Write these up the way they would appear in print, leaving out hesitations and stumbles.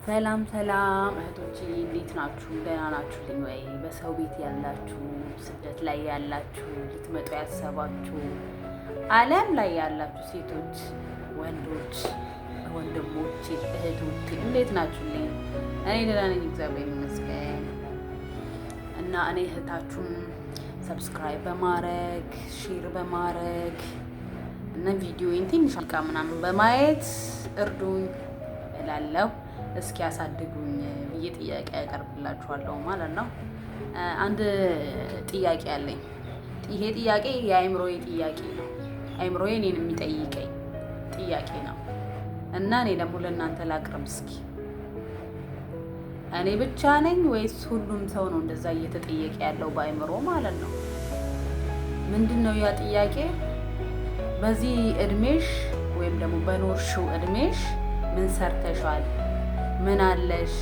ሰላም ሰላም እህቶቼ እንዴት ናችሁ? ደህና ናችሁልኝ ወይ? በሰው ቤት ያላችሁ፣ ስደት ላይ ያላችሁ፣ ልትመጡ ያሰባችሁ፣ ዓለም ላይ ያላችሁ ሴቶች፣ ወንዶች፣ ወንድሞቼ፣ እህቶቼ እንዴት ናችሁልኝ? እኔ ደህና ነኝ፣ እግዚአብሔር ይመስገን። እና እኔ እህታችሁን ሰብስክራይብ በማድረግ ሼር በማድረግ እና ቪዲዮዬን ትንሽ ምናምን በማየት እርዱኝ እላለሁ። እስኪ ያሳድጉኝ ብዬ ጥያቄ ያቀርብላችኋለሁ ማለት ነው። አንድ ጥያቄ አለኝ። ይሄ ጥያቄ የአእምሮዬ ጥያቄ ነው። አእምሮዬ እኔን የሚጠይቀኝ ጥያቄ ነው እና እኔ ደግሞ ለእናንተ ላቅርብ እስኪ። እኔ ብቻ ነኝ ወይስ ሁሉም ሰው ነው እንደዛ እየተጠየቀ ያለው በአእምሮ ማለት ነው? ምንድን ነው ያ ጥያቄ? በዚህ እድሜሽ ወይም ደግሞ በኖርሽው እድሜሽ ምን ሰርተሻል? ምን አለሽ?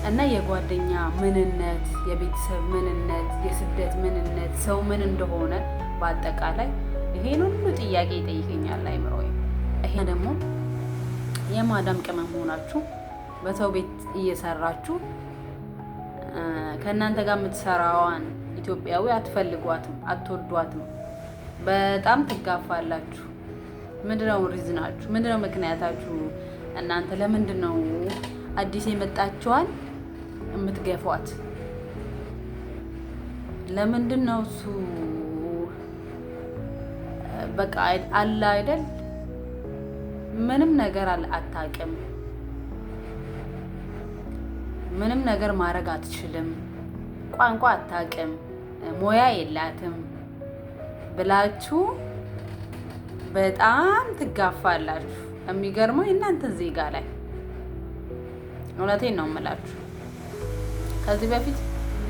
እና የጓደኛ ምንነት፣ የቤተሰብ ምንነት፣ የስደት ምንነት፣ ሰው ምን እንደሆነ በአጠቃላይ ይሄን ሁሉ ጥያቄ ይጠይቀኛል አእምሮዬ። ይሄ ደግሞ የማዳም ቅመም ሆናችሁ በሰው ቤት እየሰራችሁ ከእናንተ ጋር የምትሰራዋን ኢትዮጵያዊ አትፈልጓትም፣ አትወዷትም፣ በጣም ትጋፋላችሁ። ምንድነው ሪዝናችሁ? ምንድነው ምክንያታችሁ? እናንተ ለምንድን ነው አዲስ የመጣችዋን የምትገፏት? ለምንድን ነው እሱ በቃ አለ አይደል? ምንም ነገር አታውቅም፣ ምንም ነገር ማድረግ አትችልም፣ ቋንቋ አታውቅም፣ ሞያ የላትም ብላችሁ በጣም ትጋፋላችሁ። የሚገርመው የእናንተን ዜጋ ላይ እውነቴን ነው የምላችሁ። ከዚህ በፊት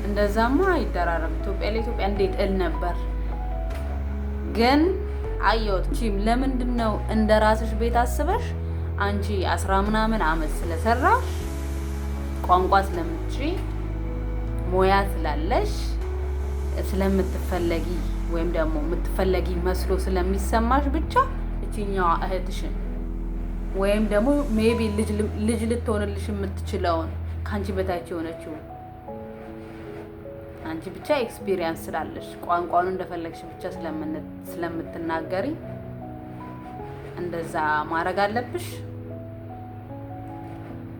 እንደዛማ አይደራረም ኢትዮጵያ ለኢትዮጵያ እንዴት እል ነበር፣ ግን አየሁት። ለምንድን ነው እንደ ራስሽ ቤት አስበሽ አንቺ 10 ምናምን ዓመት ስለሰራሽ ቋንቋ ስለምትችይ ሞያ ስላለሽ ስለምትፈለጊ ወይም ደግሞ የምትፈለጊ መስሎ ስለሚሰማሽ ብቻ እቺኛዋ እህትሽን ወይም ደግሞ ሜቢ ልጅ ልትሆንልሽ የምትችለውን ከአንቺ በታች የሆነችው አንቺ ብቻ ኤክስፒሪየንስ ስላለሽ ቋንቋውን እንደፈለግሽ ብቻ ስለምትናገሪ እንደዛ ማድረግ አለብሽ።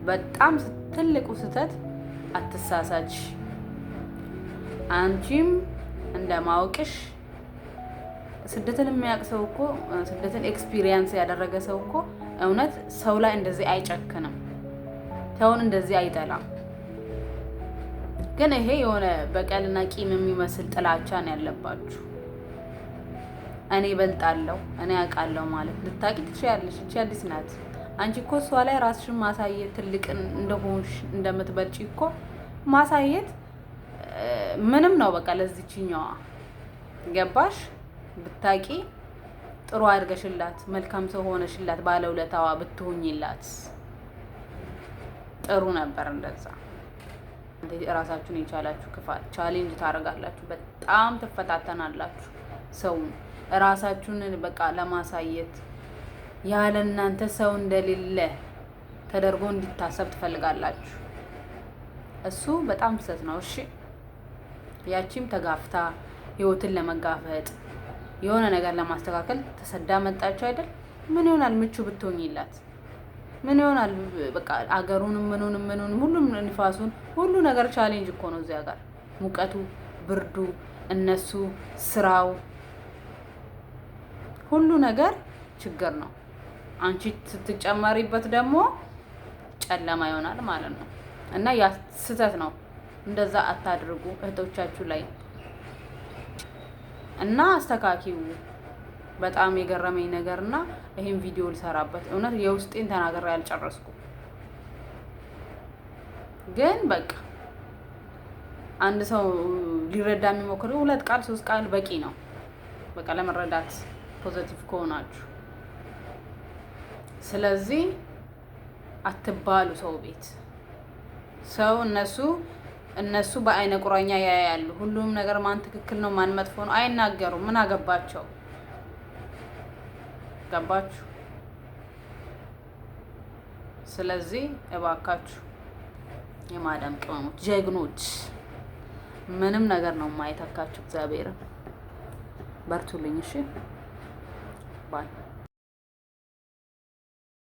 በጣም ትልቁ ስህተት። አትሳሳች። አንቺም እንደማወቅሽ ስደትን የሚያውቅ ሰው እኮ ስደትን ኤክስፒሪየንስ ያደረገ ሰው እኮ እውነት ሰው ላይ እንደዚህ አይጨክንም፣ ሰውን እንደዚህ አይጠላም። ግን ይሄ የሆነ በቀልና ቂም የሚመስል ጥላቻ ነው ያለባችሁ። እኔ እበልጣለሁ፣ እኔ አውቃለሁ ማለት ልታቂ ትችያለሽ። እቺ አዲስ ናት። አንቺ እኮ እሷ ላይ ራስሽን ማሳየት ትልቅ እንደሆንሽ እንደምትበልጪ እኮ ማሳየት ምንም ነው። በቃ ለዚችኛዋ ገባሽ? ብታቂ ጥሩ አድርገሽላት መልካም ሰው ሆነሽላት ባለውለታዋ ብትሆኝላት ጥሩ ነበር። እንደዛ ራሳችሁን የቻላችሁ ክፋት ቻሌንጅ ታደርጋላችሁ፣ በጣም ትፈታተናላችሁ። ሰውን ራሳችሁን በቃ ለማሳየት ያለ እናንተ ሰው እንደሌለ ተደርጎ እንዲታሰብ ትፈልጋላችሁ። እሱ በጣም ስህተት ነው። እሺ ያቺም ተጋፍታ ህይወትን ለመጋፈጥ የሆነ ነገር ለማስተካከል ተሰዳ መጣችሁ አይደል? ምን ይሆናል ምቹ ብትሆኝላት? ምን ይሆናል? በቃ አገሩንም ምኑንም ሁሉም ንፋሱን ሁሉ ነገር ቻሌንጅ እኮ ነው እዚያ ጋር ሙቀቱ፣ ብርዱ፣ እነሱ ስራው ሁሉ ነገር ችግር ነው። አንቺ ስትጨመሪበት ደግሞ ጨለማ ይሆናል ማለት ነው። እና ያ ስህተት ነው። እንደዛ አታድርጉ እህቶቻችሁ ላይ እና አስተካኪው። በጣም የገረመኝ ነገርና ይሄን ቪዲዮ ልሰራበት እውነት የውስጤን ተናግሬ አልጨረስኩም። ግን በቃ አንድ ሰው ሊረዳ የሚሞክረው 2 ቃል 3 ቃል በቂ ነው። በቃ ለመረዳት ፖዚቲቭ ከሆናችሁ። ስለዚህ አትባሉ ሰው ቤት። ሰው እነሱ በአይነ ቁራኛ ያያሉ። ሁሉም ነገር ማን ትክክል ነው ማን መጥፎ ነው አይናገሩም። ምን አገባቸው? ገባችሁ? ስለዚህ እባካችሁ የማዳም ቅመሞች ጀግኖች፣ ምንም ነገር ነው የማይተካችሁ። እግዚአብሔርን በርቱልኝ። እሺ ባይ